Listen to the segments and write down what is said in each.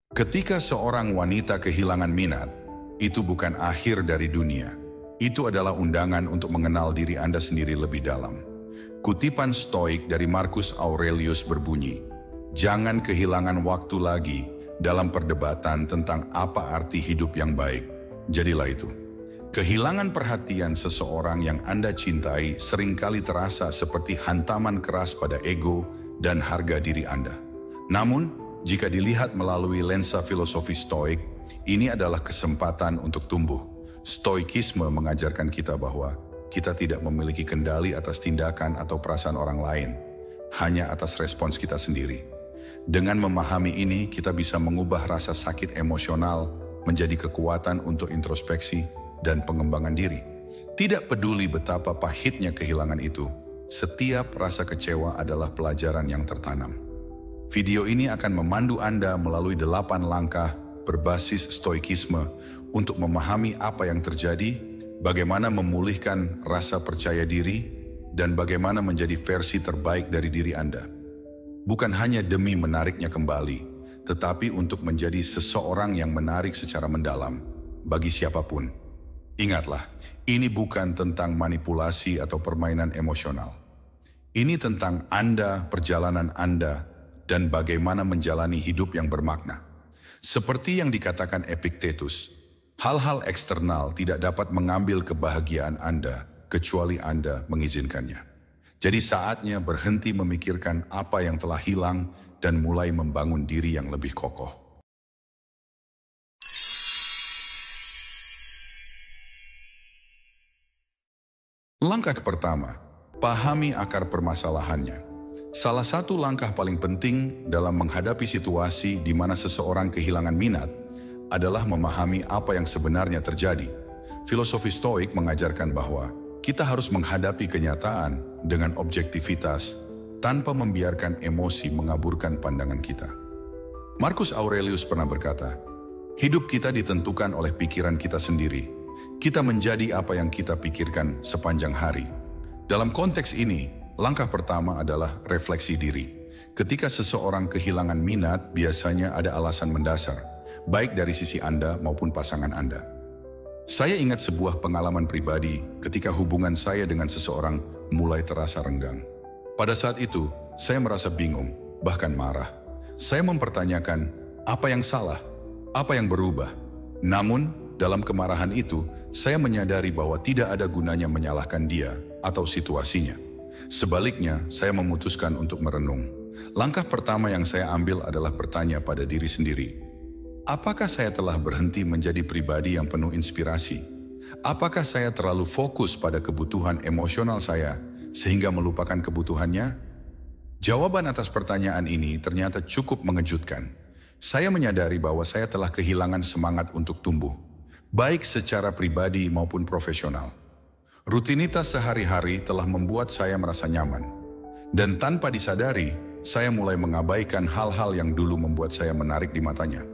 Ketika seorang wanita kehilangan minat, itu bukan akhir dari dunia. Itu adalah undangan untuk mengenal diri Anda sendiri lebih dalam. Kutipan Stoik dari Marcus Aurelius berbunyi, "Jangan kehilangan waktu lagi dalam perdebatan tentang apa arti hidup yang baik. Jadilah itu." Kehilangan perhatian seseorang yang Anda cintai seringkali terasa seperti hantaman keras pada ego dan harga diri Anda. Namun, jika dilihat melalui lensa filosofi Stoik, ini adalah kesempatan untuk tumbuh. Stoikisme mengajarkan kita bahwa kita tidak memiliki kendali atas tindakan atau perasaan orang lain, hanya atas respons kita sendiri. Dengan memahami ini, kita bisa mengubah rasa sakit emosional menjadi kekuatan untuk introspeksi dan pengembangan diri. Tidak peduli betapa pahitnya kehilangan itu, setiap rasa kecewa adalah pelajaran yang tertanam. Video ini akan memandu Anda melalui 8 langkah berbasis stoikisme untuk memahami apa yang terjadi, bagaimana memulihkan rasa percaya diri, dan bagaimana menjadi versi terbaik dari diri Anda. Bukan hanya demi menariknya kembali, tetapi untuk menjadi seseorang yang menarik secara mendalam bagi siapapun. Ingatlah, ini bukan tentang manipulasi atau permainan emosional. Ini tentang Anda, perjalanan Anda, dan bagaimana menjalani hidup yang bermakna. Seperti yang dikatakan Epictetus, hal-hal eksternal tidak dapat mengambil kebahagiaan Anda kecuali Anda mengizinkannya. Jadi saatnya berhenti memikirkan apa yang telah hilang dan mulai membangun diri yang lebih kokoh. Langkah pertama, pahami akar permasalahannya. Salah satu langkah paling penting dalam menghadapi situasi di mana seseorang kehilangan minat adalah memahami apa yang sebenarnya terjadi. Filosofi Stoik mengajarkan bahwa kita harus menghadapi kenyataan dengan objektivitas tanpa membiarkan emosi mengaburkan pandangan kita. Marcus Aurelius pernah berkata, "Hidup kita ditentukan oleh pikiran kita sendiri. Kita menjadi apa yang kita pikirkan sepanjang hari." Dalam konteks ini, langkah pertama adalah refleksi diri. Ketika seseorang kehilangan minat, biasanya ada alasan mendasar, baik dari sisi Anda maupun pasangan Anda. Saya ingat sebuah pengalaman pribadi ketika hubungan saya dengan seseorang mulai terasa renggang. Pada saat itu, saya merasa bingung, bahkan marah. Saya mempertanyakan, apa yang salah? Apa yang berubah? Namun, dalam kemarahan itu, saya menyadari bahwa tidak ada gunanya menyalahkan dia atau situasinya. Sebaliknya, saya memutuskan untuk merenung. Langkah pertama yang saya ambil adalah bertanya pada diri sendiri, apakah saya telah berhenti menjadi pribadi yang penuh inspirasi? Apakah saya terlalu fokus pada kebutuhan emosional saya sehingga melupakan kebutuhannya? Jawaban atas pertanyaan ini ternyata cukup mengejutkan. Saya menyadari bahwa saya telah kehilangan semangat untuk tumbuh, baik secara pribadi maupun profesional. Rutinitas sehari-hari telah membuat saya merasa nyaman. Dan tanpa disadari, saya mulai mengabaikan hal-hal yang dulu membuat saya menarik di matanya.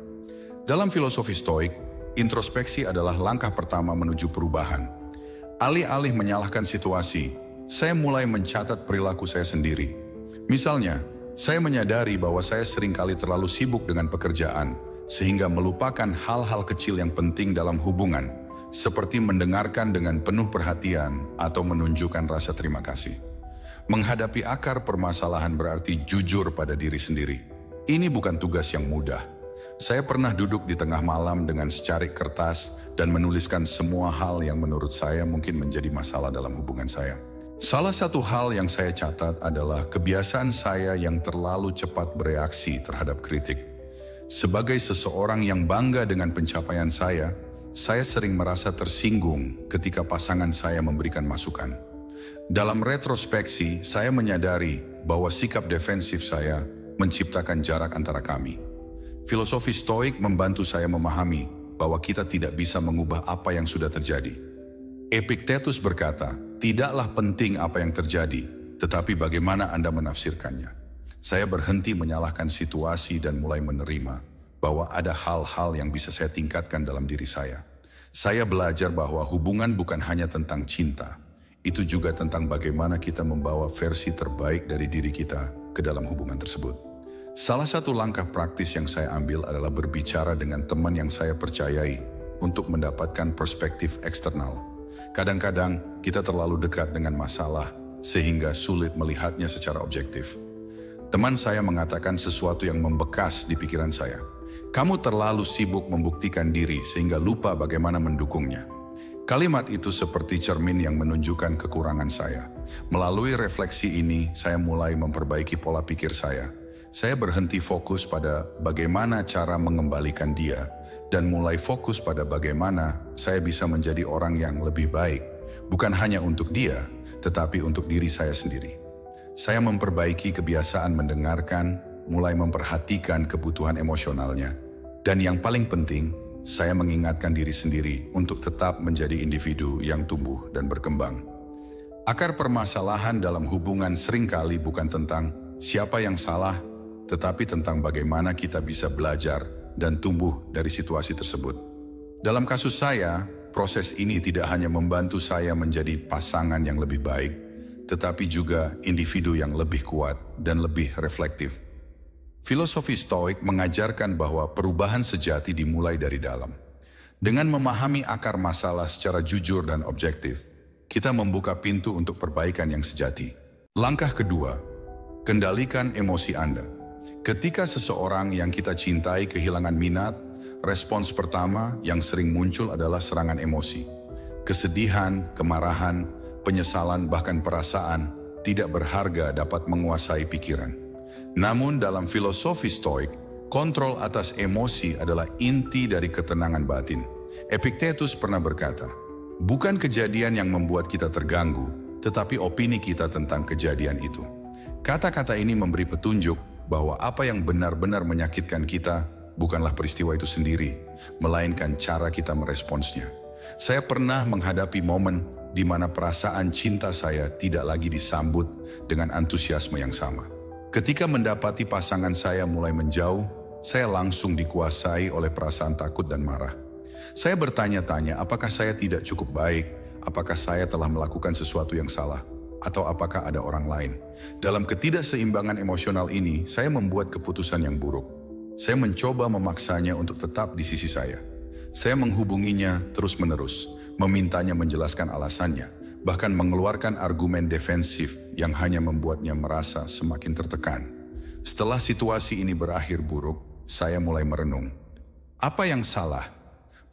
Dalam filosofi Stoik, introspeksi adalah langkah pertama menuju perubahan. Alih-alih menyalahkan situasi, saya mulai mencatat perilaku saya sendiri. Misalnya, saya menyadari bahwa saya seringkali terlalu sibuk dengan pekerjaan, sehingga melupakan hal-hal kecil yang penting dalam hubungan, seperti mendengarkan dengan penuh perhatian atau menunjukkan rasa terima kasih. Menghadapi akar permasalahan berarti jujur pada diri sendiri. Ini bukan tugas yang mudah. Saya pernah duduk di tengah malam dengan secarik kertas dan menuliskan semua hal yang menurut saya mungkin menjadi masalah dalam hubungan saya. Salah satu hal yang saya catat adalah kebiasaan saya yang terlalu cepat bereaksi terhadap kritik. Sebagai seseorang yang bangga dengan pencapaian saya sering merasa tersinggung ketika pasangan saya memberikan masukan. Dalam retrospeksi, saya menyadari bahwa sikap defensif saya menciptakan jarak antara kami. Filosofi Stoik membantu saya memahami bahwa kita tidak bisa mengubah apa yang sudah terjadi. Epictetus berkata, tidaklah penting apa yang terjadi, tetapi bagaimana Anda menafsirkannya. Saya berhenti menyalahkan situasi dan mulai menerima bahwa ada hal-hal yang bisa saya tingkatkan dalam diri saya. Saya belajar bahwa hubungan bukan hanya tentang cinta, itu juga tentang bagaimana kita membawa versi terbaik dari diri kita ke dalam hubungan tersebut. Salah satu langkah praktis yang saya ambil adalah berbicara dengan teman yang saya percayai untuk mendapatkan perspektif eksternal. Kadang-kadang kita terlalu dekat dengan masalah sehingga sulit melihatnya secara objektif. Teman saya mengatakan sesuatu yang membekas di pikiran saya. Kamu terlalu sibuk membuktikan diri sehingga lupa bagaimana mendukungnya. Kalimat itu seperti cermin yang menunjukkan kekurangan saya. Melalui refleksi ini, saya mulai memperbaiki pola pikir saya. Saya berhenti fokus pada bagaimana cara mengembalikan dia, dan mulai fokus pada bagaimana saya bisa menjadi orang yang lebih baik, bukan hanya untuk dia, tetapi untuk diri saya sendiri. Saya memperbaiki kebiasaan mendengarkan, mulai memperhatikan kebutuhan emosionalnya, dan yang paling penting, saya mengingatkan diri sendiri untuk tetap menjadi individu yang tumbuh dan berkembang. Akar permasalahan dalam hubungan seringkali bukan tentang siapa yang salah, tetapi tentang bagaimana kita bisa belajar dan tumbuh dari situasi tersebut. Dalam kasus saya, proses ini tidak hanya membantu saya menjadi pasangan yang lebih baik, tetapi juga individu yang lebih kuat dan lebih reflektif. Filosofi Stoik mengajarkan bahwa perubahan sejati dimulai dari dalam. Dengan memahami akar masalah secara jujur dan objektif, kita membuka pintu untuk perbaikan yang sejati. Langkah kedua, kendalikan emosi Anda. Ketika seseorang yang kita cintai kehilangan minat, respons pertama yang sering muncul adalah serangan emosi. Kesedihan, kemarahan, penyesalan, bahkan perasaan tidak berharga dapat menguasai pikiran. Namun dalam filosofi Stoik, kontrol atas emosi adalah inti dari ketenangan batin. Epictetus pernah berkata, bukan kejadian yang membuat kita terganggu, tetapi opini kita tentang kejadian itu. Kata-kata ini memberi petunjuk bahwa apa yang benar-benar menyakitkan kita bukanlah peristiwa itu sendiri, melainkan cara kita meresponsnya. Saya pernah menghadapi momen di mana perasaan cinta saya tidak lagi disambut dengan antusiasme yang sama. Ketika mendapati pasangan saya mulai menjauh, saya langsung dikuasai oleh perasaan takut dan marah. Saya bertanya-tanya apakah saya tidak cukup baik, apakah saya telah melakukan sesuatu yang salah, atau apakah ada orang lain. Dalam ketidakseimbangan emosional ini, saya membuat keputusan yang buruk. Saya mencoba memaksanya untuk tetap di sisi saya. Saya menghubunginya terus-menerus, memintanya menjelaskan alasannya, bahkan mengeluarkan argumen defensif yang hanya membuatnya merasa semakin tertekan. Setelah situasi ini berakhir buruk, saya mulai merenung. Apa yang salah?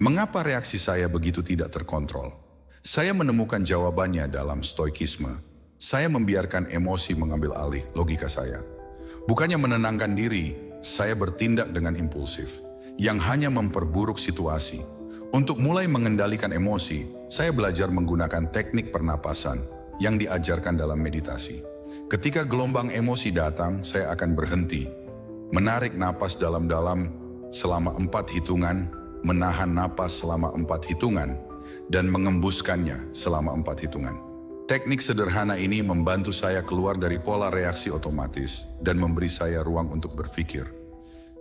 Mengapa reaksi saya begitu tidak terkontrol? Saya menemukan jawabannya dalam stoikisme. Saya membiarkan emosi mengambil alih logika saya. Bukannya menenangkan diri, saya bertindak dengan impulsif, yang hanya memperburuk situasi. Untuk mulai mengendalikan emosi, saya belajar menggunakan teknik pernapasan yang diajarkan dalam meditasi. Ketika gelombang emosi datang, saya akan berhenti, menarik napas dalam-dalam selama 4 hitungan, menahan napas selama 4 hitungan, dan mengembuskannya selama 4 hitungan. Teknik sederhana ini membantu saya keluar dari pola reaksi otomatis dan memberi saya ruang untuk berpikir.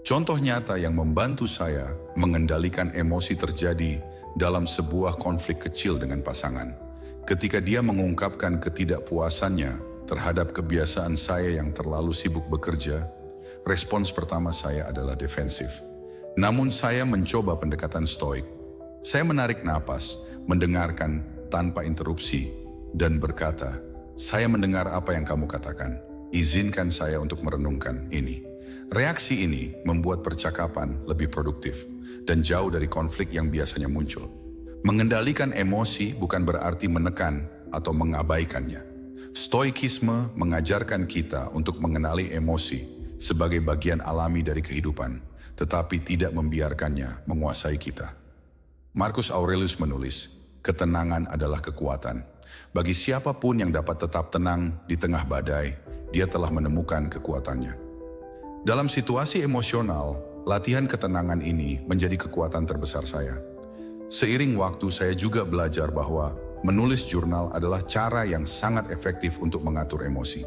Contoh nyata yang membantu saya mengendalikan emosi terjadi dalam sebuah konflik kecil dengan pasangan. Ketika dia mengungkapkan ketidakpuasannya terhadap kebiasaan saya yang terlalu sibuk bekerja, respons pertama saya adalah defensif. Namun saya mencoba pendekatan stoik. Saya menarik napas, mendengarkan tanpa interupsi, dan berkata, "Saya mendengar apa yang kamu katakan. Izinkan saya untuk merenungkan ini." Reaksi ini membuat percakapan lebih produktif dan jauh dari konflik yang biasanya muncul. Mengendalikan emosi bukan berarti menekan atau mengabaikannya. Stoikisme mengajarkan kita untuk mengenali emosi sebagai bagian alami dari kehidupan, tetapi tidak membiarkannya menguasai kita. Marcus Aurelius menulis, "Ketenangan adalah kekuatan. Bagi siapapun yang dapat tetap tenang di tengah badai, dia telah menemukan kekuatannya." Dalam situasi emosional, latihan ketenangan ini menjadi kekuatan terbesar saya. Seiring waktu saya juga belajar bahwa menulis jurnal adalah cara yang sangat efektif untuk mengatur emosi.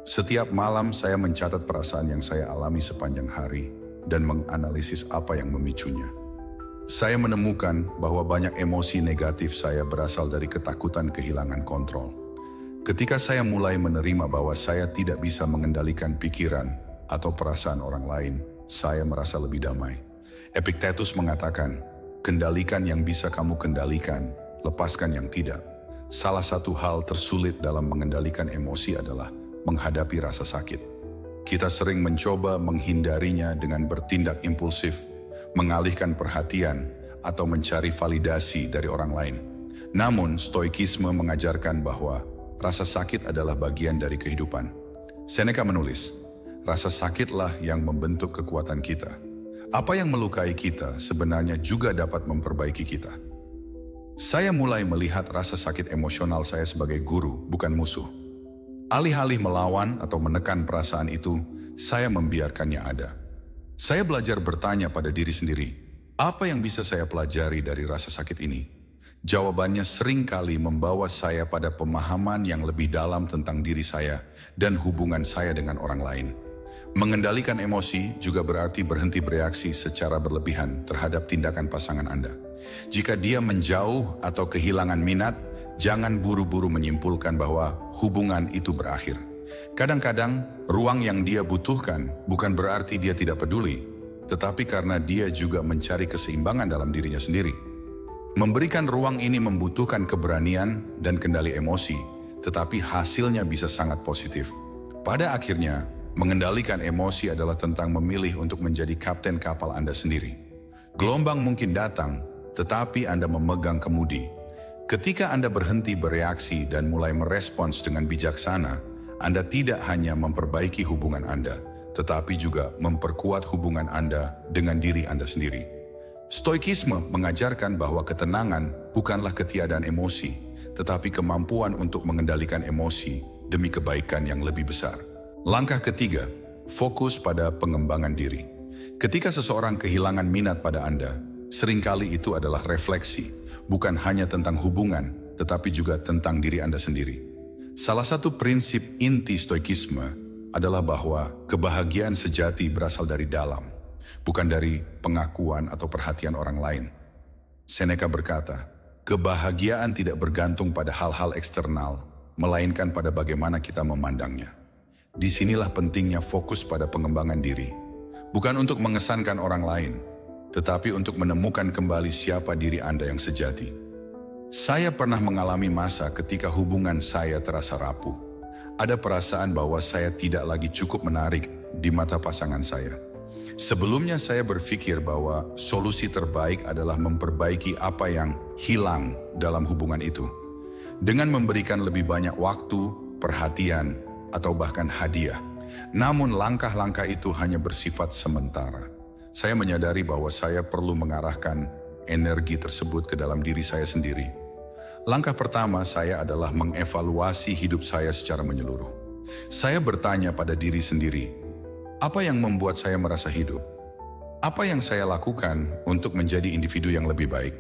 Setiap malam saya mencatat perasaan yang saya alami sepanjang hari dan menganalisis apa yang memicunya. Saya menemukan bahwa banyak emosi negatif saya berasal dari ketakutan kehilangan kontrol. Ketika saya mulai menerima bahwa saya tidak bisa mengendalikan pikiran, atau perasaan orang lain, saya merasa lebih damai. Epictetus mengatakan, kendalikan yang bisa kamu kendalikan, lepaskan yang tidak. Salah satu hal tersulit dalam mengendalikan emosi adalah menghadapi rasa sakit. Kita sering mencoba menghindarinya dengan bertindak impulsif, mengalihkan perhatian, atau mencari validasi dari orang lain. Namun, stoikisme mengajarkan bahwa rasa sakit adalah bagian dari kehidupan. Seneca menulis, rasa sakitlah yang membentuk kekuatan kita. Apa yang melukai kita sebenarnya juga dapat memperbaiki kita. Saya mulai melihat rasa sakit emosional saya sebagai guru, bukan musuh. Alih-alih melawan atau menekan perasaan itu, saya membiarkannya ada. Saya belajar bertanya pada diri sendiri, apa yang bisa saya pelajari dari rasa sakit ini? Jawabannya seringkali membawa saya pada pemahaman yang lebih dalam tentang diri saya dan hubungan saya dengan orang lain. Mengendalikan emosi juga berarti berhenti bereaksi secara berlebihan terhadap tindakan pasangan Anda. Jika dia menjauh atau kehilangan minat, jangan buru-buru menyimpulkan bahwa hubungan itu berakhir. Kadang-kadang, ruang yang dia butuhkan bukan berarti dia tidak peduli, tetapi karena dia juga mencari keseimbangan dalam dirinya sendiri. Memberikan ruang ini membutuhkan keberanian dan kendali emosi, tetapi hasilnya bisa sangat positif. Pada akhirnya, mengendalikan emosi adalah tentang memilih untuk menjadi kapten kapal Anda sendiri. Gelombang mungkin datang, tetapi Anda memegang kemudi. Ketika Anda berhenti bereaksi dan mulai merespons dengan bijaksana, Anda tidak hanya memperbaiki hubungan Anda, tetapi juga memperkuat hubungan Anda dengan diri Anda sendiri. Stoikisme mengajarkan bahwa ketenangan bukanlah ketiadaan emosi, tetapi kemampuan untuk mengendalikan emosi demi kebaikan yang lebih besar. Langkah ketiga, fokus pada pengembangan diri. Ketika seseorang kehilangan minat pada Anda, seringkali itu adalah refleksi, bukan hanya tentang hubungan, tetapi juga tentang diri Anda sendiri. Salah satu prinsip inti stoikisme adalah bahwa kebahagiaan sejati berasal dari dalam, bukan dari pengakuan atau perhatian orang lain. Seneca berkata, kebahagiaan tidak bergantung pada hal-hal eksternal, melainkan pada bagaimana kita memandangnya. Disinilah pentingnya fokus pada pengembangan diri, bukan untuk mengesankan orang lain, tetapi untuk menemukan kembali siapa diri Anda yang sejati. Saya pernah mengalami masa ketika hubungan saya terasa rapuh. Ada perasaan bahwa saya tidak lagi cukup menarik di mata pasangan saya. Sebelumnya saya berpikir bahwa solusi terbaik adalah memperbaiki apa yang hilang dalam hubungan itu. Dengan memberikan lebih banyak waktu, perhatian, atau bahkan hadiah. Namun langkah-langkah itu hanya bersifat sementara. Saya menyadari bahwa saya perlu mengarahkan energi tersebut ke dalam diri saya sendiri. Langkah pertama saya adalah mengevaluasi hidup saya secara menyeluruh. Saya bertanya pada diri sendiri, apa yang membuat saya merasa hidup? Apa yang saya lakukan untuk menjadi individu yang lebih baik?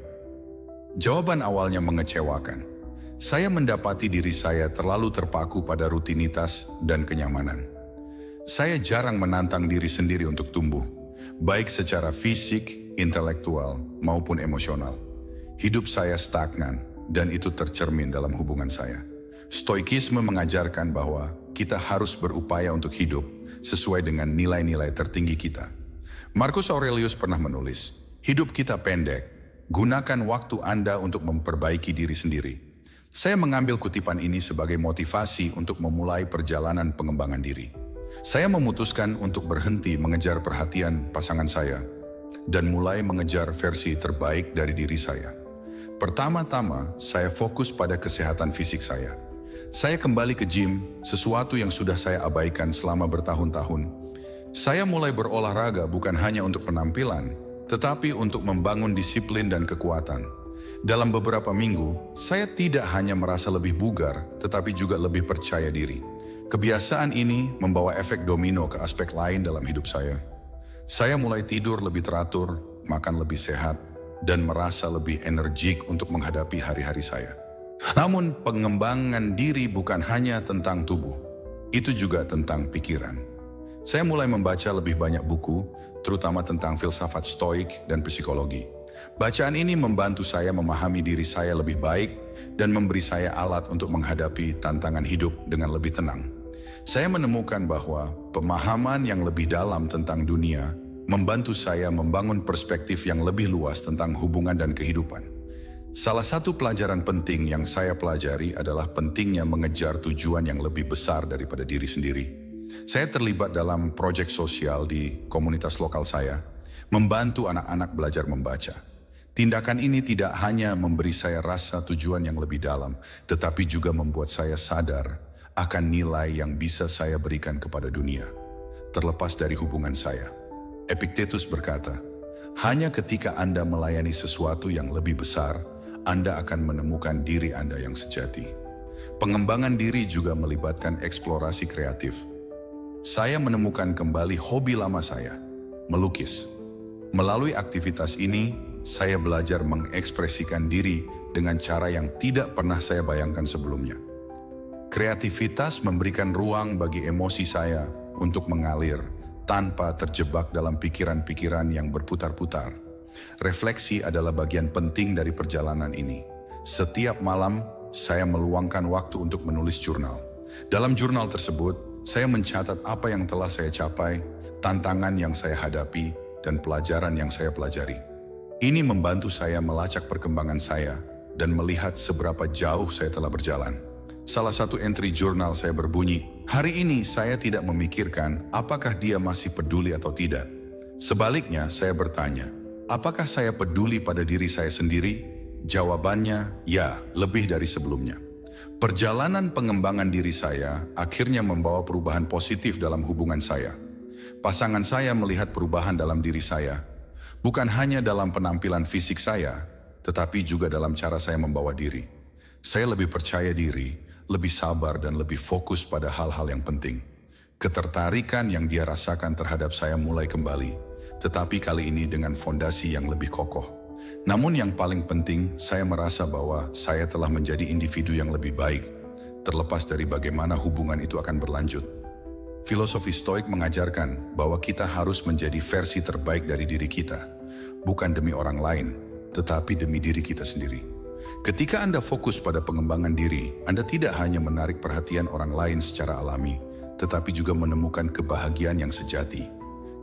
Jawaban awalnya mengecewakan. Saya mendapati diri saya terlalu terpaku pada rutinitas dan kenyamanan. Saya jarang menantang diri sendiri untuk tumbuh, baik secara fisik, intelektual, maupun emosional. Hidup saya stagnan, dan itu tercermin dalam hubungan saya. Stoikisme mengajarkan bahwa kita harus berupaya untuk hidup sesuai dengan nilai-nilai tertinggi kita. Marcus Aurelius pernah menulis, hidup kita pendek, gunakan waktu Anda untuk memperbaiki diri sendiri. Saya mengambil kutipan ini sebagai motivasi untuk memulai perjalanan pengembangan diri. Saya memutuskan untuk berhenti mengejar perhatian pasangan saya dan mulai mengejar versi terbaik dari diri saya. Pertama-tama, saya fokus pada kesehatan fisik saya. Saya kembali ke gym, sesuatu yang sudah saya abaikan selama bertahun-tahun. Saya mulai berolahraga bukan hanya untuk penampilan, tetapi untuk membangun disiplin dan kekuatan. Dalam beberapa minggu, saya tidak hanya merasa lebih bugar, tetapi juga lebih percaya diri. Kebiasaan ini membawa efek domino ke aspek lain dalam hidup saya. Saya mulai tidur lebih teratur, makan lebih sehat, dan merasa lebih energik untuk menghadapi hari-hari saya. Namun pengembangan diri bukan hanya tentang tubuh, itu juga tentang pikiran. Saya mulai membaca lebih banyak buku, terutama tentang filsafat stoik dan psikologi. Bacaan ini membantu saya memahami diri saya lebih baik dan memberi saya alat untuk menghadapi tantangan hidup dengan lebih tenang. Saya menemukan bahwa pemahaman yang lebih dalam tentang dunia membantu saya membangun perspektif yang lebih luas tentang hubungan dan kehidupan. Salah satu pelajaran penting yang saya pelajari adalah pentingnya mengejar tujuan yang lebih besar daripada diri sendiri. Saya terlibat dalam proyek sosial di komunitas lokal saya, membantu anak-anak belajar membaca. Tindakan ini tidak hanya memberi saya rasa tujuan yang lebih dalam, tetapi juga membuat saya sadar akan nilai yang bisa saya berikan kepada dunia, terlepas dari hubungan saya. Epictetus berkata, hanya ketika Anda melayani sesuatu yang lebih besar, Anda akan menemukan diri Anda yang sejati. Pengembangan diri juga melibatkan eksplorasi kreatif. Saya menemukan kembali hobi lama saya, melukis. Melalui aktivitas ini, saya belajar mengekspresikan diri dengan cara yang tidak pernah saya bayangkan sebelumnya. Kreativitas memberikan ruang bagi emosi saya untuk mengalir tanpa terjebak dalam pikiran-pikiran yang berputar-putar. Refleksi adalah bagian penting dari perjalanan ini. Setiap malam, saya meluangkan waktu untuk menulis jurnal. Dalam jurnal tersebut, saya mencatat apa yang telah saya capai, tantangan yang saya hadapi, dan pelajaran yang saya pelajari. Ini membantu saya melacak perkembangan saya dan melihat seberapa jauh saya telah berjalan. Salah satu entry jurnal saya berbunyi, hari ini saya tidak memikirkan apakah dia masih peduli atau tidak. Sebaliknya, saya bertanya, apakah saya peduli pada diri saya sendiri? Jawabannya, ya, lebih dari sebelumnya. Perjalanan pengembangan diri saya akhirnya membawa perubahan positif dalam hubungan saya. Pasangan saya melihat perubahan dalam diri saya, bukan hanya dalam penampilan fisik saya, tetapi juga dalam cara saya membawa diri. Saya lebih percaya diri, lebih sabar dan lebih fokus pada hal-hal yang penting. Ketertarikan yang dia rasakan terhadap saya mulai kembali, tetapi kali ini dengan fondasi yang lebih kokoh. Namun yang paling penting, saya merasa bahwa saya telah menjadi individu yang lebih baik, terlepas dari bagaimana hubungan itu akan berlanjut. Filosofi Stoik mengajarkan bahwa kita harus menjadi versi terbaik dari diri kita, bukan demi orang lain, tetapi demi diri kita sendiri. Ketika Anda fokus pada pengembangan diri, Anda tidak hanya menarik perhatian orang lain secara alami, tetapi juga menemukan kebahagiaan yang sejati,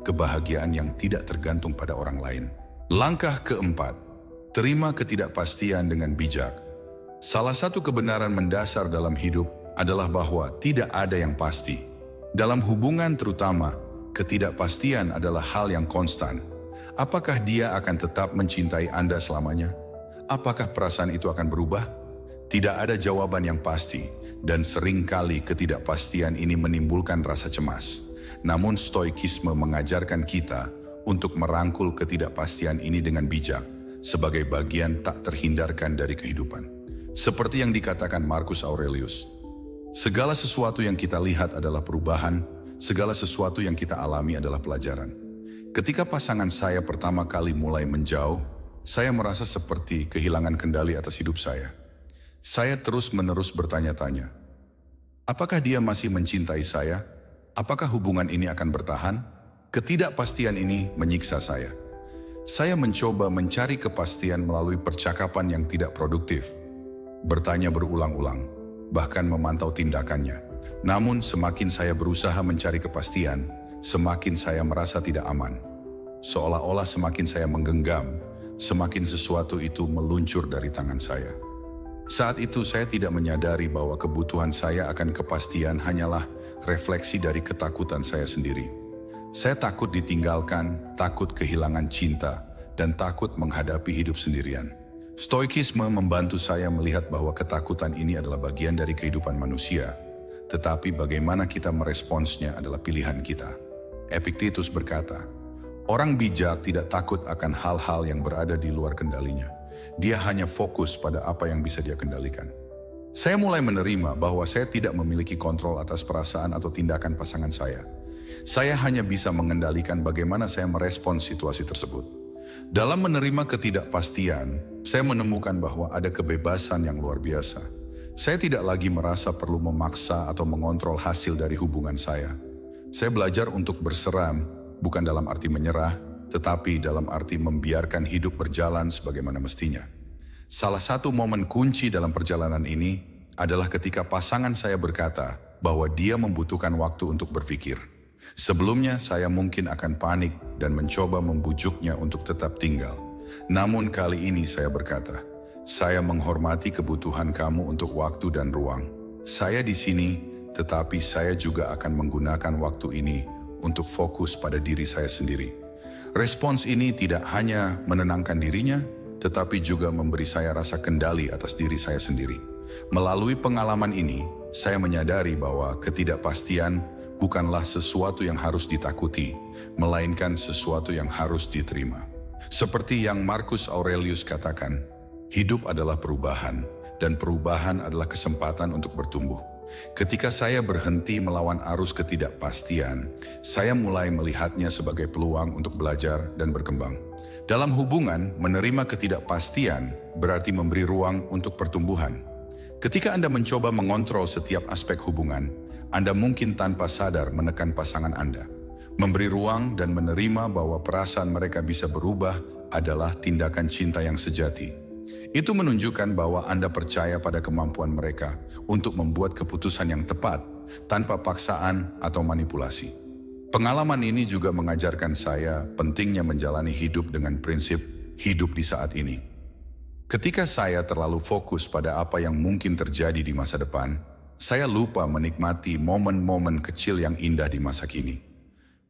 kebahagiaan yang tidak tergantung pada orang lain. Langkah keempat, terima ketidakpastian dengan bijak. Salah satu kebenaran mendasar dalam hidup adalah bahwa tidak ada yang pasti. Dalam hubungan terutama, ketidakpastian adalah hal yang konstan. Apakah dia akan tetap mencintai Anda selamanya? Apakah perasaan itu akan berubah? Tidak ada jawaban yang pasti, dan seringkali ketidakpastian ini menimbulkan rasa cemas. Namun stoikisme mengajarkan kita untuk merangkul ketidakpastian ini dengan bijak, sebagai bagian tak terhindarkan dari kehidupan. Seperti yang dikatakan Marcus Aurelius, segala sesuatu yang kita lihat adalah perubahan, segala sesuatu yang kita alami adalah pelajaran. Ketika pasangan saya pertama kali mulai menjauh, saya merasa seperti kehilangan kendali atas hidup saya. Saya terus-menerus bertanya-tanya, apakah dia masih mencintai saya? Apakah hubungan ini akan bertahan? Ketidakpastian ini menyiksa saya. Saya mencoba mencari kepastian melalui percakapan yang tidak produktif, bertanya berulang-ulang, bahkan memantau tindakannya. Namun semakin saya berusaha mencari kepastian, semakin saya merasa tidak aman. Seolah-olah semakin saya menggenggam, semakin sesuatu itu meluncur dari tangan saya. Saat itu saya tidak menyadari bahwa kebutuhan saya akan kepastian hanyalah refleksi dari ketakutan saya sendiri. Saya takut ditinggalkan, takut kehilangan cinta, dan takut menghadapi hidup sendirian. Stoikisme membantu saya melihat bahwa ketakutan ini adalah bagian dari kehidupan manusia, tetapi bagaimana kita meresponsnya adalah pilihan kita. Epictetus berkata, orang bijak tidak takut akan hal-hal yang berada di luar kendalinya. Dia hanya fokus pada apa yang bisa dia kendalikan. Saya mulai menerima bahwa saya tidak memiliki kontrol atas perasaan atau tindakan pasangan saya. Saya hanya bisa mengendalikan bagaimana saya merespons situasi tersebut. Dalam menerima ketidakpastian, saya menemukan bahwa ada kebebasan yang luar biasa. Saya tidak lagi merasa perlu memaksa atau mengontrol hasil dari hubungan saya. Saya belajar untuk berseram, bukan dalam arti menyerah, tetapi dalam arti membiarkan hidup berjalan sebagaimana mestinya. Salah satu momen kunci dalam perjalanan ini adalah ketika pasangan saya berkata, bahwa dia membutuhkan waktu untuk berpikir. Sebelumnya saya mungkin akan panik dan mencoba membujuknya untuk tetap tinggal. Namun kali ini saya berkata, saya menghormati kebutuhan kamu untuk waktu dan ruang. Saya di sini, tetapi saya juga akan menggunakan waktu ini untuk fokus pada diri saya sendiri. Respons ini tidak hanya menenangkan dirinya, tetapi juga memberi saya rasa kendali atas diri saya sendiri. Melalui pengalaman ini, saya menyadari bahwa ketidakpastian bukanlah sesuatu yang harus ditakuti, melainkan sesuatu yang harus diterima. Seperti yang Marcus Aurelius katakan, hidup adalah perubahan, dan perubahan adalah kesempatan untuk bertumbuh. Ketika saya berhenti melawan arus ketidakpastian, saya mulai melihatnya sebagai peluang untuk belajar dan berkembang. Dalam hubungan, menerima ketidakpastian berarti memberi ruang untuk pertumbuhan. Ketika Anda mencoba mengontrol setiap aspek hubungan, Anda mungkin tanpa sadar menekan pasangan Anda. Memberi ruang dan menerima bahwa perasaan mereka bisa berubah adalah tindakan cinta yang sejati. Itu menunjukkan bahwa Anda percaya pada kemampuan mereka untuk membuat keputusan yang tepat tanpa paksaan atau manipulasi. Pengalaman ini juga mengajarkan saya pentingnya menjalani hidup dengan prinsip hidup di saat ini. Ketika saya terlalu fokus pada apa yang mungkin terjadi di masa depan, saya lupa menikmati momen-momen kecil yang indah di masa kini.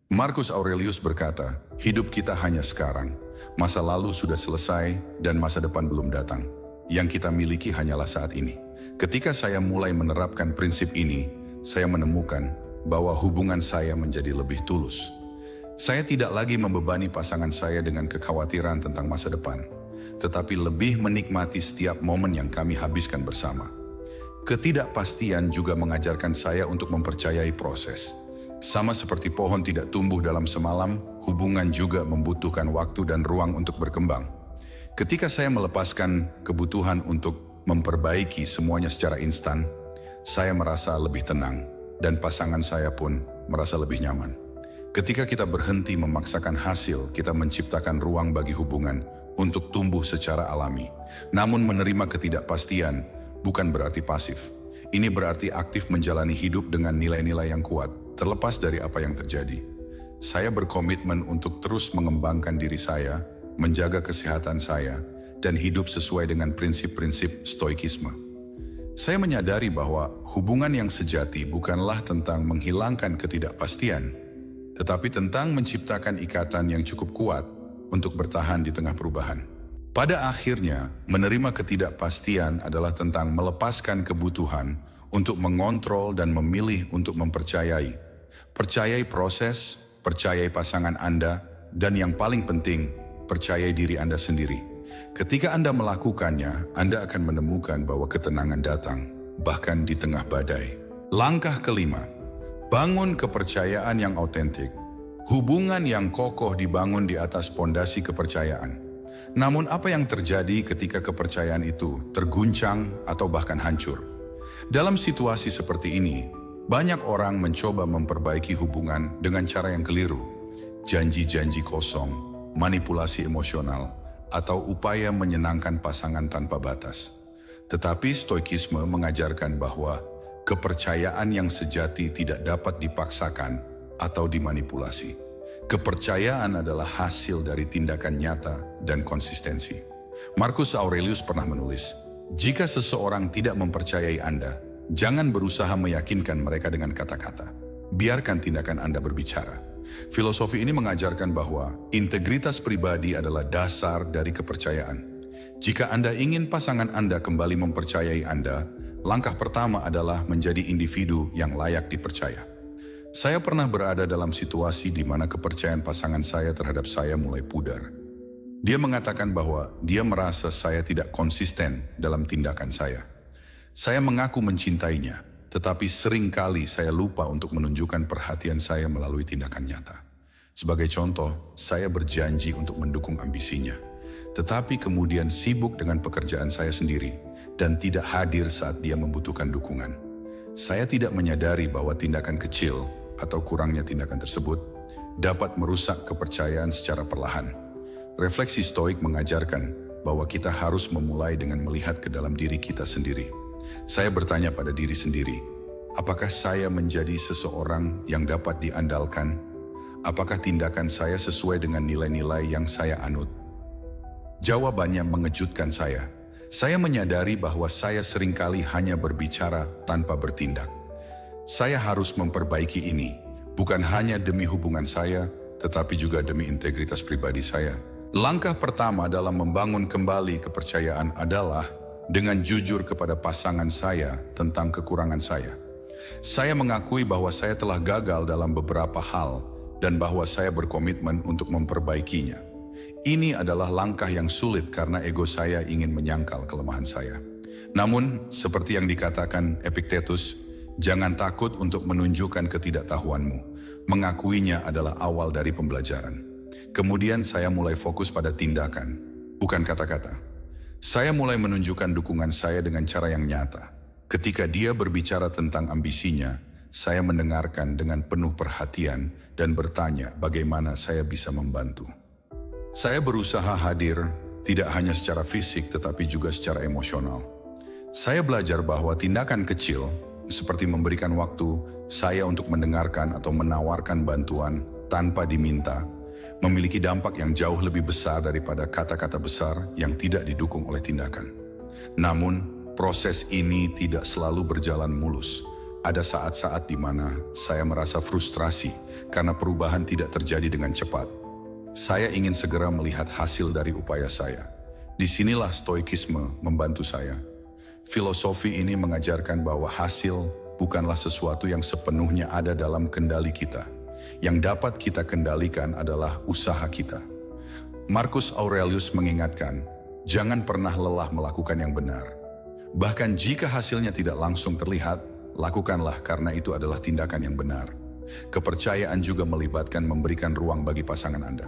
Marcus Aurelius berkata, hidup kita hanya sekarang, masa lalu sudah selesai dan masa depan belum datang. Yang kita miliki hanyalah saat ini. Ketika saya mulai menerapkan prinsip ini, saya menemukan bahwa hubungan saya menjadi lebih tulus. Saya tidak lagi membebani pasangan saya dengan kekhawatiran tentang masa depan, tetapi lebih menikmati setiap momen yang kami habiskan bersama. Ketidakpastian juga mengajarkan saya untuk mempercayai proses. Sama seperti pohon tidak tumbuh dalam semalam, hubungan juga membutuhkan waktu dan ruang untuk berkembang. Ketika saya melepaskan kebutuhan untuk memperbaiki semuanya secara instan, saya merasa lebih tenang dan pasangan saya pun merasa lebih nyaman. Ketika kita berhenti memaksakan hasil, kita menciptakan ruang bagi hubungan untuk tumbuh secara alami. Namun menerima ketidakpastian bukan berarti pasif. Ini berarti aktif menjalani hidup dengan nilai-nilai yang kuat, terlepas dari apa yang terjadi. Saya berkomitmen untuk terus mengembangkan diri saya, menjaga kesehatan saya, dan hidup sesuai dengan prinsip-prinsip stoikisme. Saya menyadari bahwa hubungan yang sejati bukanlah tentang menghilangkan ketidakpastian, tetapi tentang menciptakan ikatan yang cukup kuat untuk bertahan di tengah perubahan. Pada akhirnya, menerima ketidakpastian adalah tentang melepaskan kebutuhan untuk mengontrol dan memilih untuk mempercayai. Percayai proses, percayai pasangan Anda, dan yang paling penting, percayai diri Anda sendiri. Ketika Anda melakukannya, Anda akan menemukan bahwa ketenangan datang, bahkan di tengah badai. Langkah kelima, bangun kepercayaan yang autentik. Hubungan yang kokoh dibangun di atas pondasi kepercayaan. Namun apa yang terjadi ketika kepercayaan itu terguncang atau bahkan hancur? Dalam situasi seperti ini, banyak orang mencoba memperbaiki hubungan dengan cara yang keliru. Janji-janji kosong, manipulasi emosional, atau upaya menyenangkan pasangan tanpa batas. Tetapi stoikisme mengajarkan bahwa kepercayaan yang sejati tidak dapat dipaksakan atau dimanipulasi. Kepercayaan adalah hasil dari tindakan nyata dan konsistensi. Marcus Aurelius pernah menulis, jika seseorang tidak mempercayai Anda, jangan berusaha meyakinkan mereka dengan kata-kata. Biarkan tindakan Anda berbicara. Filosofi ini mengajarkan bahwa integritas pribadi adalah dasar dari kepercayaan. Jika Anda ingin pasangan Anda kembali mempercayai Anda, langkah pertama adalah menjadi individu yang layak dipercaya. Saya pernah berada dalam situasi di mana kepercayaan pasangan saya terhadap saya mulai pudar. Dia mengatakan bahwa dia merasa saya tidak konsisten dalam tindakan saya. Saya mengaku mencintainya, tetapi seringkali saya lupa untuk menunjukkan perhatian saya melalui tindakan nyata. Sebagai contoh, saya berjanji untuk mendukung ambisinya, tetapi kemudian sibuk dengan pekerjaan saya sendiri dan tidak hadir saat dia membutuhkan dukungan. Saya tidak menyadari bahwa tindakan kecil atau kurangnya tindakan tersebut dapat merusak kepercayaan secara perlahan. Refleksi stoik mengajarkan bahwa kita harus memulai dengan melihat ke dalam diri kita sendiri. Saya bertanya pada diri sendiri, Apakah saya menjadi seseorang yang dapat diandalkan? Apakah tindakan saya sesuai dengan nilai-nilai yang saya anut? Jawabannya mengejutkan saya. Saya menyadari bahwa saya seringkali hanya berbicara tanpa bertindak. Saya harus memperbaiki ini, bukan hanya demi hubungan saya, tetapi juga demi integritas pribadi saya. Langkah pertama dalam membangun kembali kepercayaan adalah dengan jujur kepada pasangan saya tentang kekurangan saya. Saya mengakui bahwa saya telah gagal dalam beberapa hal dan bahwa saya berkomitmen untuk memperbaikinya. Ini adalah langkah yang sulit karena ego saya ingin menyangkal kelemahan saya. Namun, seperti yang dikatakan Epictetus, jangan takut untuk menunjukkan ketidaktahuanmu. Mengakuinya adalah awal dari pembelajaran. Kemudian saya mulai fokus pada tindakan, bukan kata-kata. Saya mulai menunjukkan dukungan saya dengan cara yang nyata. Ketika dia berbicara tentang ambisinya, saya mendengarkan dengan penuh perhatian dan bertanya bagaimana saya bisa membantu. Saya berusaha hadir, tidak hanya secara fisik tetapi juga secara emosional. Saya belajar bahwa tindakan kecil, seperti memberikan waktu saya untuk mendengarkan atau menawarkan bantuan tanpa diminta, memiliki dampak yang jauh lebih besar daripada kata-kata besar yang tidak didukung oleh tindakan. Namun, proses ini tidak selalu berjalan mulus. Ada saat-saat di mana saya merasa frustrasi karena perubahan tidak terjadi dengan cepat. Saya ingin segera melihat hasil dari upaya saya. Disinilah stoikisme membantu saya. Filosofi ini mengajarkan bahwa hasil bukanlah sesuatu yang sepenuhnya ada dalam kendali kita. Yang dapat kita kendalikan adalah usaha kita. Marcus Aurelius mengingatkan, jangan pernah lelah melakukan yang benar. Bahkan jika hasilnya tidak langsung terlihat, lakukanlah karena itu adalah tindakan yang benar. Kepercayaan juga melibatkan memberikan ruang bagi pasangan Anda.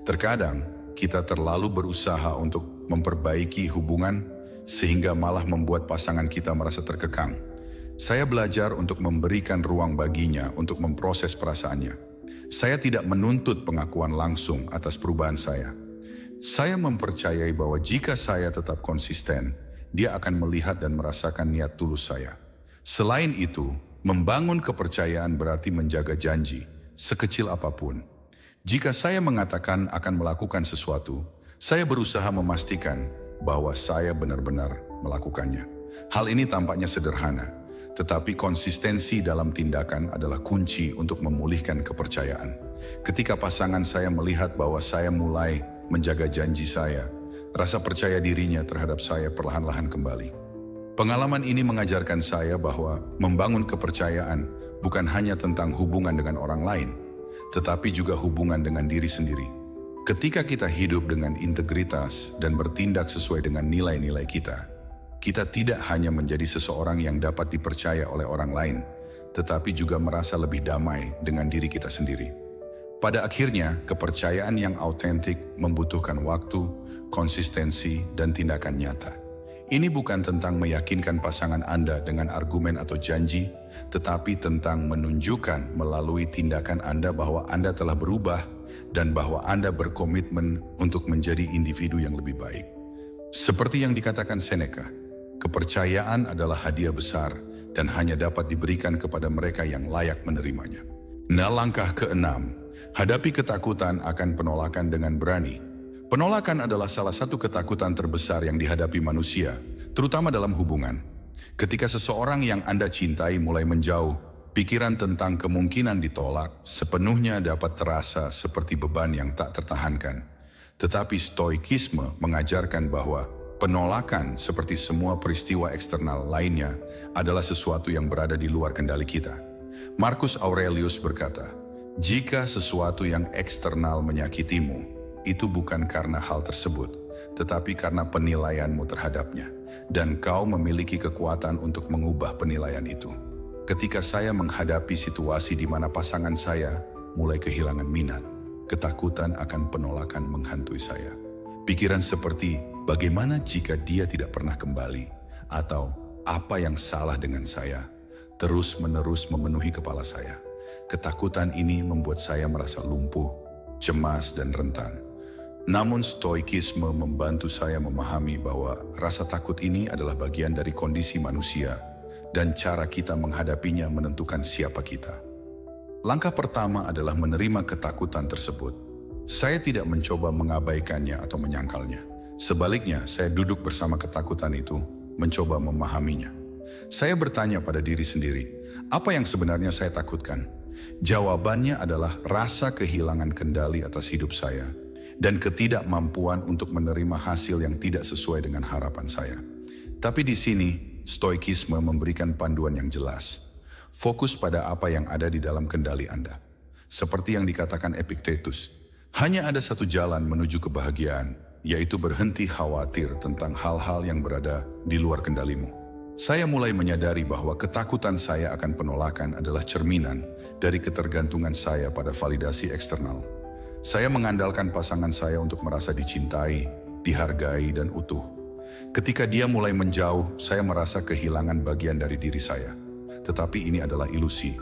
Terkadang, kita terlalu berusaha untuk memperbaiki hubungan sehingga malah membuat pasangan kita merasa terkekang. Saya belajar untuk memberikan ruang baginya untuk memproses perasaannya. Saya tidak menuntut pengakuan langsung atas perubahan saya. Saya mempercayai bahwa jika saya tetap konsisten, dia akan melihat dan merasakan niat tulus saya. Selain itu, membangun kepercayaan berarti menjaga janji, sekecil apapun. Jika saya mengatakan akan melakukan sesuatu, saya berusaha memastikan bahwa saya benar-benar melakukannya. Hal ini tampaknya sederhana, tetapi konsistensi dalam tindakan adalah kunci untuk memulihkan kepercayaan. Ketika pasangan saya melihat bahwa saya mulai menjaga janji saya, rasa percaya dirinya terhadap saya perlahan-lahan kembali. Pengalaman ini mengajarkan saya bahwa membangun kepercayaan bukan hanya tentang hubungan dengan orang lain, tetapi juga hubungan dengan diri sendiri. Ketika kita hidup dengan integritas dan bertindak sesuai dengan nilai-nilai kita, kita tidak hanya menjadi seseorang yang dapat dipercaya oleh orang lain, tetapi juga merasa lebih damai dengan diri kita sendiri. Pada akhirnya, kepercayaan yang autentik membutuhkan waktu, konsistensi, dan tindakan nyata. Ini bukan tentang meyakinkan pasangan Anda dengan argumen atau janji, tetapi tentang menunjukkan melalui tindakan Anda bahwa Anda telah berubah dan bahwa Anda berkomitmen untuk menjadi individu yang lebih baik. Seperti yang dikatakan Seneca, kepercayaan adalah hadiah besar dan hanya dapat diberikan kepada mereka yang layak menerimanya. Nah, langkah keenam, hadapi ketakutan akan penolakan dengan berani. Penolakan adalah salah satu ketakutan terbesar yang dihadapi manusia, terutama dalam hubungan. Ketika seseorang yang Anda cintai mulai menjauh, pikiran tentang kemungkinan ditolak sepenuhnya dapat terasa seperti beban yang tak tertahankan. Tetapi stoikisme mengajarkan bahwa penolakan seperti semua peristiwa eksternal lainnya adalah sesuatu yang berada di luar kendali kita. Marcus Aurelius berkata, jika sesuatu yang eksternal menyakitimu, itu bukan karena hal tersebut, tetapi karena penilaianmu terhadapnya, dan kau memiliki kekuatan untuk mengubah penilaian itu. Ketika saya menghadapi situasi di mana pasangan saya mulai kehilangan minat, ketakutan akan penolakan menghantui saya. Pikiran seperti, bagaimana jika dia tidak pernah kembali? Atau, apa yang salah dengan saya? Terus-menerus memenuhi kepala saya. Ketakutan ini membuat saya merasa lumpuh, cemas, dan rentan. Namun stoikisme membantu saya memahami bahwa rasa takut ini adalah bagian dari kondisi manusia dan cara kita menghadapinya menentukan siapa kita. Langkah pertama adalah menerima ketakutan tersebut. Saya tidak mencoba mengabaikannya atau menyangkalnya. Sebaliknya, saya duduk bersama ketakutan itu, mencoba memahaminya. Saya bertanya pada diri sendiri, apa yang sebenarnya saya takutkan? Jawabannya adalah rasa kehilangan kendali atas hidup saya dan ketidakmampuan untuk menerima hasil yang tidak sesuai dengan harapan saya. Tapi di sini, stoikisme memberikan panduan yang jelas. Fokus pada apa yang ada di dalam kendali Anda. Seperti yang dikatakan Epictetus, hanya ada satu jalan menuju kebahagiaan, yaitu berhenti khawatir tentang hal-hal yang berada di luar kendalimu. Saya mulai menyadari bahwa ketakutan saya akan penolakan adalah cerminan dari ketergantungan saya pada validasi eksternal. Saya mengandalkan pasangan saya untuk merasa dicintai, dihargai, dan utuh. Ketika dia mulai menjauh, saya merasa kehilangan bagian dari diri saya. Tetapi ini adalah ilusi.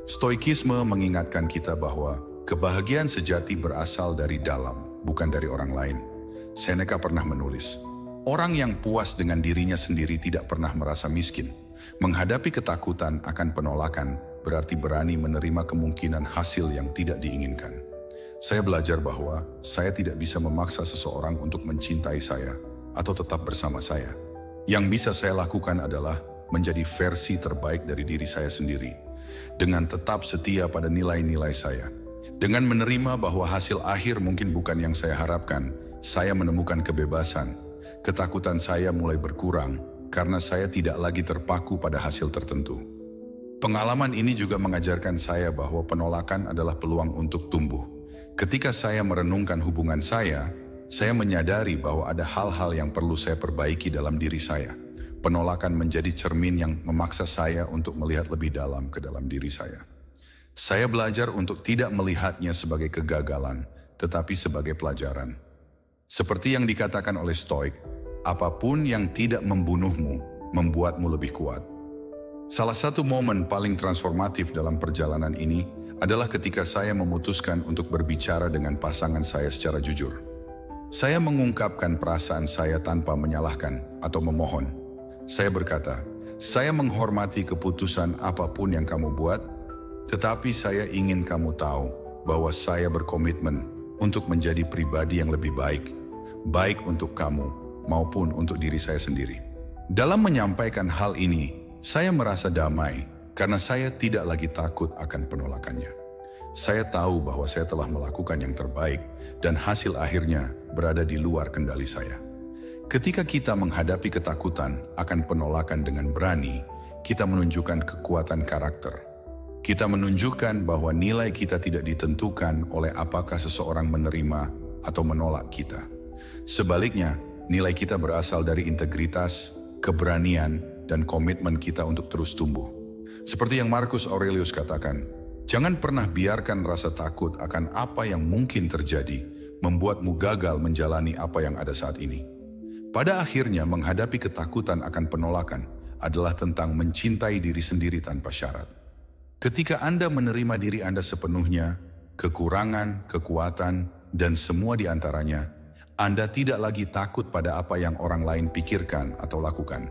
Stoikisme mengingatkan kita bahwa kebahagiaan sejati berasal dari dalam, bukan dari orang lain. Seneca pernah menulis, orang yang puas dengan dirinya sendiri tidak pernah merasa miskin. Menghadapi ketakutan akan penolakan berarti berani menerima kemungkinan hasil yang tidak diinginkan. Saya belajar bahwa saya tidak bisa memaksa seseorang untuk mencintai saya atau tetap bersama saya. Yang bisa saya lakukan adalah menjadi versi terbaik dari diri saya sendiri, dengan tetap setia pada nilai-nilai saya. Dengan menerima bahwa hasil akhir mungkin bukan yang saya harapkan, saya menemukan kebebasan. Ketakutan saya mulai berkurang karena saya tidak lagi terpaku pada hasil tertentu. Pengalaman ini juga mengajarkan saya bahwa penolakan adalah peluang untuk tumbuh. Ketika saya merenungkan hubungan saya menyadari bahwa ada hal-hal yang perlu saya perbaiki dalam diri saya. Penolakan menjadi cermin yang memaksa saya untuk melihat lebih dalam ke dalam diri saya. Saya belajar untuk tidak melihatnya sebagai kegagalan, tetapi sebagai pelajaran. Seperti yang dikatakan oleh Stoik, apapun yang tidak membunuhmu, membuatmu lebih kuat. Salah satu momen paling transformatif dalam perjalanan ini adalah ketika saya memutuskan untuk berbicara dengan pasangan saya secara jujur. Saya mengungkapkan perasaan saya tanpa menyalahkan atau memohon. Saya berkata, saya menghormati keputusan apapun yang kamu buat, tetapi saya ingin kamu tahu bahwa saya berkomitmen untuk menjadi pribadi yang lebih baik, baik untuk kamu maupun untuk diri saya sendiri. Dalam menyampaikan hal ini, saya merasa damai karena saya tidak lagi takut akan penolakannya. Saya tahu bahwa saya telah melakukan yang terbaik dan hasil akhirnya berada di luar kendali saya. Ketika kita menghadapi ketakutan akan penolakan dengan berani, kita menunjukkan kekuatan karakter. Kita menunjukkan bahwa nilai kita tidak ditentukan oleh apakah seseorang menerima atau menolak kita. Sebaliknya, nilai kita berasal dari integritas, keberanian, dan komitmen kita untuk terus tumbuh. Seperti yang Marcus Aurelius katakan, jangan pernah biarkan rasa takut akan apa yang mungkin terjadi membuatmu gagal menjalani apa yang ada saat ini. Pada akhirnya, menghadapi ketakutan akan penolakan adalah tentang mencintai diri sendiri tanpa syarat. Ketika Anda menerima diri Anda sepenuhnya, kekurangan, kekuatan, dan semua di antaranya, Anda tidak lagi takut pada apa yang orang lain pikirkan atau lakukan.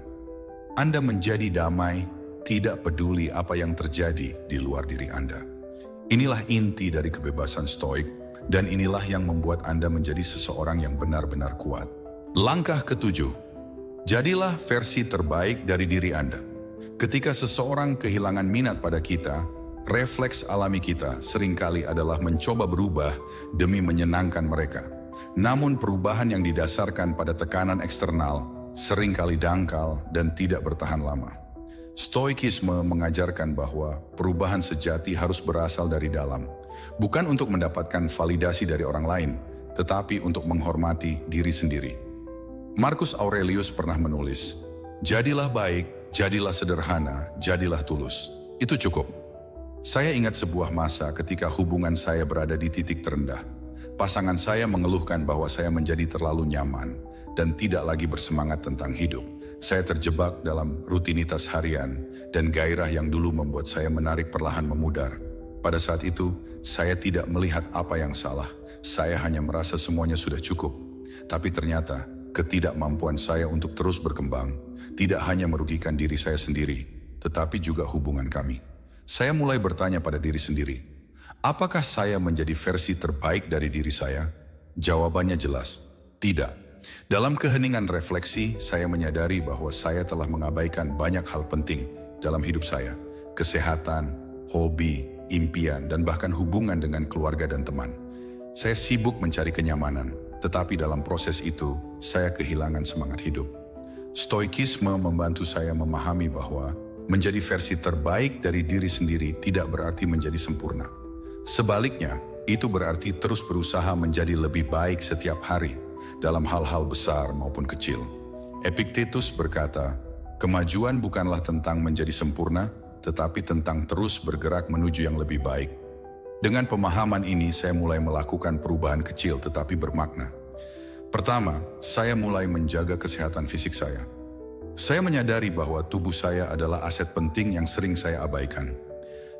Anda menjadi damai, tidak peduli apa yang terjadi di luar diri Anda. Inilah inti dari kebebasan stoik, dan inilah yang membuat Anda menjadi seseorang yang benar-benar kuat. Langkah ketujuh, jadilah versi terbaik dari diri Anda. Ketika seseorang kehilangan minat pada kita, refleks alami kita seringkali adalah mencoba berubah demi menyenangkan mereka. Namun perubahan yang didasarkan pada tekanan eksternal seringkali dangkal dan tidak bertahan lama. Stoikisme mengajarkan bahwa perubahan sejati harus berasal dari dalam, bukan untuk mendapatkan validasi dari orang lain, tetapi untuk menghormati diri sendiri. Marcus Aurelius pernah menulis, jadilah baik, jadilah sederhana, jadilah tulus. Itu cukup. Saya ingat sebuah masa ketika hubungan saya berada di titik terendah. Pasangan saya mengeluhkan bahwa saya menjadi terlalu nyaman dan tidak lagi bersemangat tentang hidup. Saya terjebak dalam rutinitas harian dan gairah yang dulu membuat saya menarik perlahan memudar. Pada saat itu, saya tidak melihat apa yang salah. Saya hanya merasa semuanya sudah cukup. Tapi ternyata, ketidakmampuan saya untuk terus berkembang tidak hanya merugikan diri saya sendiri, tetapi juga hubungan kami. Saya mulai bertanya pada diri sendiri, apakah saya menjadi versi terbaik dari diri saya? Jawabannya jelas, tidak. Dalam keheningan refleksi, saya menyadari bahwa saya telah mengabaikan banyak hal penting dalam hidup saya. Kesehatan, hobi, impian, dan bahkan hubungan dengan keluarga dan teman. Saya sibuk mencari kenyamanan, tetapi dalam proses itu, saya kehilangan semangat hidup. Stoikisme membantu saya memahami bahwa menjadi versi terbaik dari diri sendiri tidak berarti menjadi sempurna. Sebaliknya, itu berarti terus berusaha menjadi lebih baik setiap hari dalam hal-hal besar maupun kecil. Epictetus berkata, kemajuan bukanlah tentang menjadi sempurna, tetapi tentang terus bergerak menuju yang lebih baik. Dengan pemahaman ini, saya mulai melakukan perubahan kecil tetapi bermakna. Pertama, saya mulai menjaga kesehatan fisik saya. Saya menyadari bahwa tubuh saya adalah aset penting yang sering saya abaikan.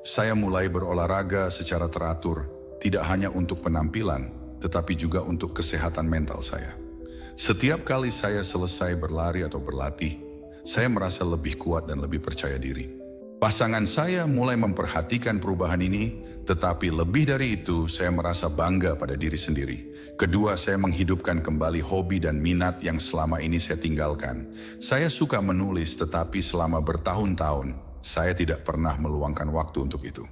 Saya mulai berolahraga secara teratur, tidak hanya untuk penampilan, tetapi juga untuk kesehatan mental saya. Setiap kali saya selesai berlari atau berlatih, saya merasa lebih kuat dan lebih percaya diri. Pasangan saya mulai memperhatikan perubahan ini, tetapi lebih dari itu saya merasa bangga pada diri sendiri. Kedua, saya menghidupkan kembali hobi dan minat yang selama ini saya tinggalkan. Saya suka menulis, tetapi selama bertahun-tahun, saya tidak pernah meluangkan waktu untuk itu.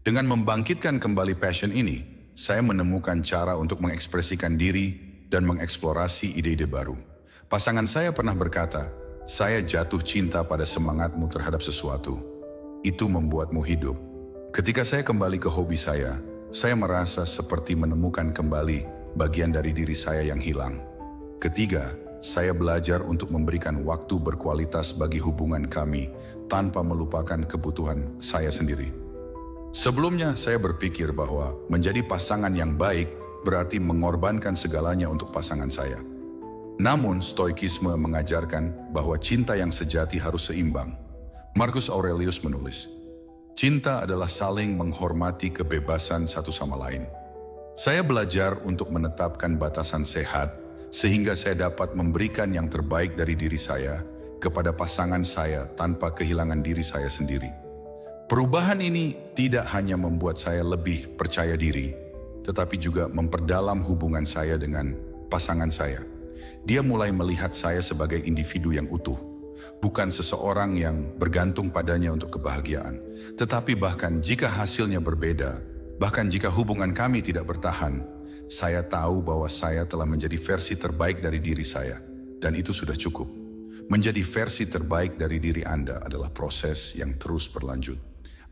Dengan membangkitkan kembali passion ini, saya menemukan cara untuk mengekspresikan diri dan mengeksplorasi ide-ide baru. Pasangan saya pernah berkata, saya jatuh cinta pada semangatmu terhadap sesuatu. Itu membuatmu hidup. Ketika saya kembali ke hobi saya merasa seperti menemukan kembali bagian dari diri saya yang hilang. Ketiga, saya belajar untuk memberikan waktu berkualitas bagi hubungan kami tanpa melupakan kebutuhan saya sendiri. Sebelumnya, saya berpikir bahwa menjadi pasangan yang baik berarti mengorbankan segalanya untuk pasangan saya. Namun, Stoikisme mengajarkan bahwa cinta yang sejati harus seimbang. Marcus Aurelius menulis, cinta adalah saling menghormati kebebasan satu sama lain. Saya belajar untuk menetapkan batasan sehat, sehingga saya dapat memberikan yang terbaik dari diri saya kepada pasangan saya tanpa kehilangan diri saya sendiri. Perubahan ini tidak hanya membuat saya lebih percaya diri, tetapi juga memperdalam hubungan saya dengan pasangan saya. Dia mulai melihat saya sebagai individu yang utuh, bukan seseorang yang bergantung padanya untuk kebahagiaan. Tetapi bahkan jika hasilnya berbeda, bahkan jika hubungan kami tidak bertahan, saya tahu bahwa saya telah menjadi versi terbaik dari diri saya, dan itu sudah cukup. Menjadi versi terbaik dari diri Anda adalah proses yang terus berlanjut.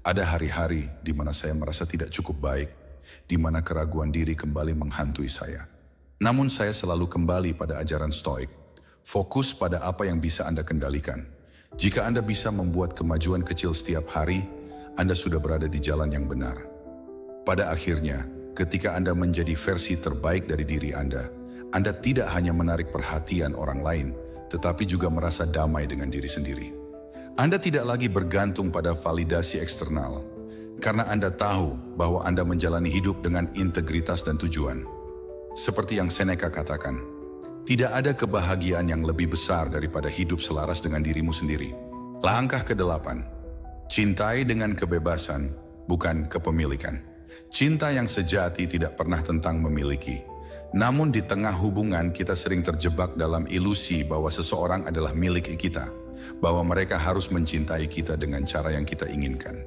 Ada hari-hari di mana saya merasa tidak cukup baik, di mana keraguan diri kembali menghantui saya. Namun saya selalu kembali pada ajaran Stoik. Fokus pada apa yang bisa Anda kendalikan. Jika Anda bisa membuat kemajuan kecil setiap hari, Anda sudah berada di jalan yang benar. Pada akhirnya, ketika Anda menjadi versi terbaik dari diri Anda tidak hanya menarik perhatian orang lain, tetapi juga merasa damai dengan diri sendiri. Anda tidak lagi bergantung pada validasi eksternal, karena Anda tahu bahwa Anda menjalani hidup dengan integritas dan tujuan. Seperti yang Seneca katakan, tidak ada kebahagiaan yang lebih besar daripada hidup selaras dengan dirimu sendiri. Langkah ke-8, cintai dengan kebebasan, bukan kepemilikan. Cinta yang sejati tidak pernah tentang memiliki. Namun di tengah hubungan kita sering terjebak dalam ilusi bahwa seseorang adalah milik kita, bahwa mereka harus mencintai kita dengan cara yang kita inginkan.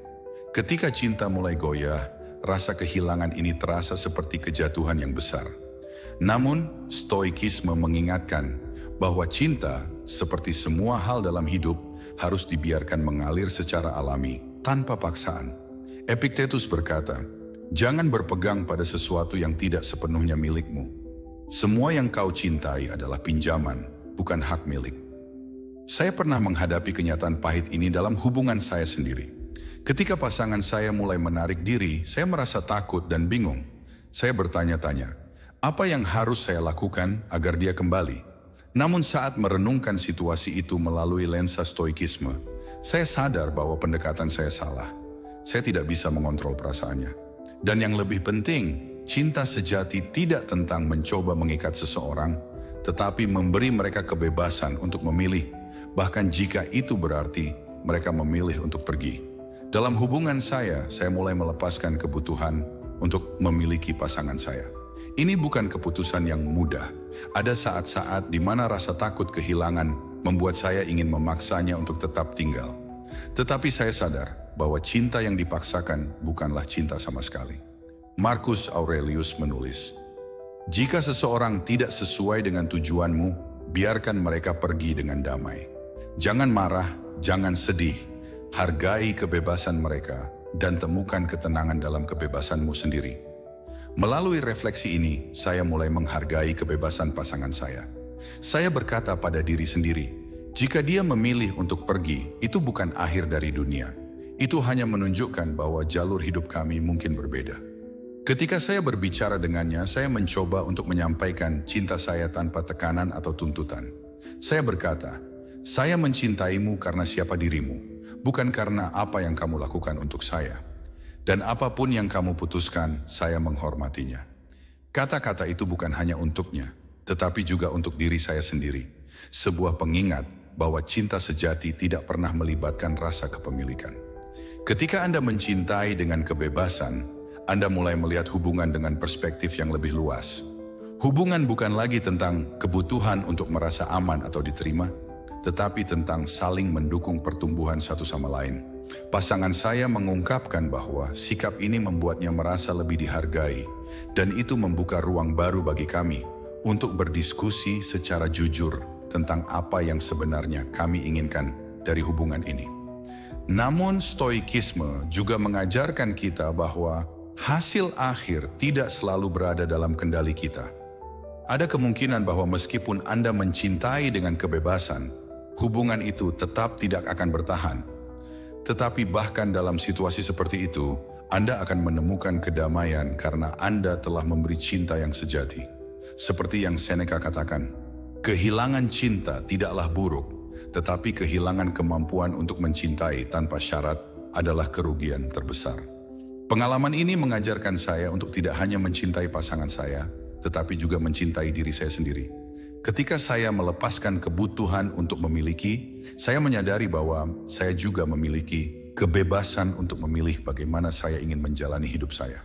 Ketika cinta mulai goyah, rasa kehilangan ini terasa seperti kejatuhan yang besar. Namun, Stoikisme mengingatkan bahwa cinta, seperti semua hal dalam hidup, harus dibiarkan mengalir secara alami, tanpa paksaan. Epictetus berkata, jangan berpegang pada sesuatu yang tidak sepenuhnya milikmu. Semua yang kau cintai adalah pinjaman, bukan hak milik. Saya pernah menghadapi kenyataan pahit ini dalam hubungan saya sendiri. Ketika pasangan saya mulai menarik diri, saya merasa takut dan bingung. Saya bertanya-tanya, apa yang harus saya lakukan agar dia kembali? Namun saat merenungkan situasi itu melalui lensa Stoikisme, saya sadar bahwa pendekatan saya salah. Saya tidak bisa mengontrol perasaannya. Dan yang lebih penting, cinta sejati tidak tentang mencoba mengikat seseorang, tetapi memberi mereka kebebasan untuk memilih. Bahkan jika itu berarti mereka memilih untuk pergi. Dalam hubungan saya mulai melepaskan kebutuhan untuk memiliki pasangan saya. Ini bukan keputusan yang mudah. Ada saat-saat di mana rasa takut kehilangan membuat saya ingin memaksanya untuk tetap tinggal. Tetapi saya sadar bahwa cinta yang dipaksakan bukanlah cinta sama sekali. Marcus Aurelius menulis, "Jika seseorang tidak sesuai dengan tujuanmu, biarkan mereka pergi dengan damai. Jangan marah, jangan sedih, hargai kebebasan mereka dan temukan ketenangan dalam kebebasanmu sendiri." Melalui refleksi ini, saya mulai menghargai kebebasan pasangan saya. Saya berkata pada diri sendiri, jika dia memilih untuk pergi, itu bukan akhir dari dunia. Itu hanya menunjukkan bahwa jalur hidup kami mungkin berbeda. Ketika saya berbicara dengannya, saya mencoba untuk menyampaikan cinta saya tanpa tekanan atau tuntutan. Saya berkata, "Saya mencintaimu karena siapa dirimu, bukan karena apa yang kamu lakukan untuk saya. Dan apapun yang kamu putuskan, saya menghormatinya." Kata-kata itu bukan hanya untuknya, tetapi juga untuk diri saya sendiri. Sebuah pengingat bahwa cinta sejati tidak pernah melibatkan rasa kepemilikan. Ketika Anda mencintai dengan kebebasan, Anda mulai melihat hubungan dengan perspektif yang lebih luas. Hubungan bukan lagi tentang kebutuhan untuk merasa aman atau diterima, tetapi tentang saling mendukung pertumbuhan satu sama lain. Pasangan saya mengungkapkan bahwa sikap ini membuatnya merasa lebih dihargai, dan itu membuka ruang baru bagi kami untuk berdiskusi secara jujur tentang apa yang sebenarnya kami inginkan dari hubungan ini. Namun stoikisme juga mengajarkan kita bahwa hasil akhir tidak selalu berada dalam kendali kita. Ada kemungkinan bahwa meskipun Anda mencintai dengan kebebasan, hubungan itu tetap tidak akan bertahan. Tetapi bahkan dalam situasi seperti itu, Anda akan menemukan kedamaian karena Anda telah memberi cinta yang sejati. Seperti yang Seneca katakan, kehilangan cinta tidaklah buruk, tetapi kehilangan kemampuan untuk mencintai tanpa syarat adalah kerugian terbesar. Pengalaman ini mengajarkan saya untuk tidak hanya mencintai pasangan saya, tetapi juga mencintai diri saya sendiri. Ketika saya melepaskan kebutuhan untuk memiliki, saya menyadari bahwa saya juga memiliki kebebasan untuk memilih bagaimana saya ingin menjalani hidup saya.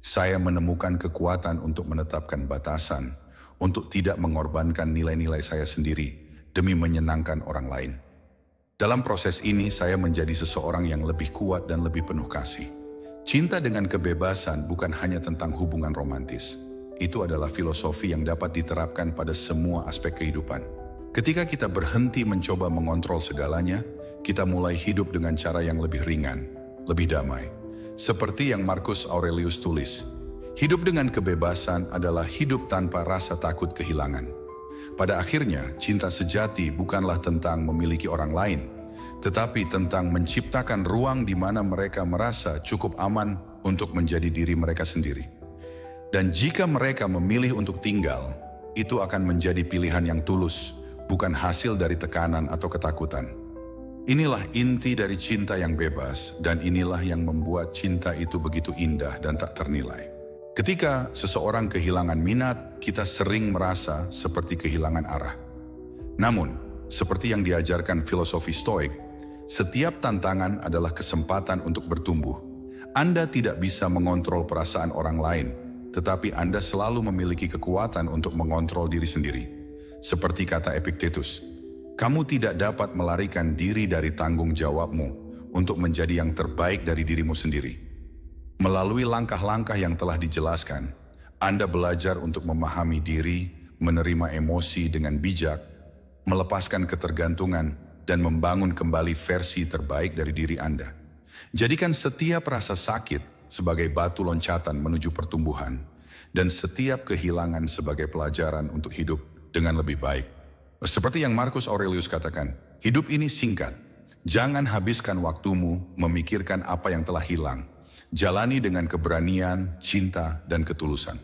Saya menemukan kekuatan untuk menetapkan batasan, untuk tidak mengorbankan nilai-nilai saya sendiri demi menyenangkan orang lain. Dalam proses ini, saya menjadi seseorang yang lebih kuat dan lebih penuh kasih. Cinta dengan kebebasan bukan hanya tentang hubungan romantis. Itu adalah filosofi yang dapat diterapkan pada semua aspek kehidupan. Ketika kita berhenti mencoba mengontrol segalanya, kita mulai hidup dengan cara yang lebih ringan, lebih damai. Seperti yang Marcus Aurelius tulis, hidup dengan kebebasan adalah hidup tanpa rasa takut kehilangan. Pada akhirnya, cinta sejati bukanlah tentang memiliki orang lain, tetapi tentang menciptakan ruang di mana mereka merasa cukup aman untuk menjadi diri mereka sendiri. Dan jika mereka memilih untuk tinggal, itu akan menjadi pilihan yang tulus, bukan hasil dari tekanan atau ketakutan. Inilah inti dari cinta yang bebas, dan inilah yang membuat cinta itu begitu indah dan tak ternilai. Ketika seseorang kehilangan minat, kita sering merasa seperti kehilangan arah. Namun, seperti yang diajarkan filosofi Stoik, setiap tantangan adalah kesempatan untuk bertumbuh. Anda tidak bisa mengontrol perasaan orang lain, tetapi Anda selalu memiliki kekuatan untuk mengontrol diri sendiri. Seperti kata Epictetus, kamu tidak dapat melarikan diri dari tanggung jawabmu untuk menjadi yang terbaik dari dirimu sendiri. Melalui langkah-langkah yang telah dijelaskan, Anda belajar untuk memahami diri, menerima emosi dengan bijak, melepaskan ketergantungan, dan membangun kembali versi terbaik dari diri Anda. Jadikan setiap rasa sakit sebagai batu loncatan menuju pertumbuhan, dan setiap kehilangan sebagai pelajaran untuk hidup dengan lebih baik. Seperti yang Marcus Aurelius katakan, hidup ini singkat. Jangan habiskan waktumu memikirkan apa yang telah hilang. Jalani dengan keberanian, cinta, dan ketulusan.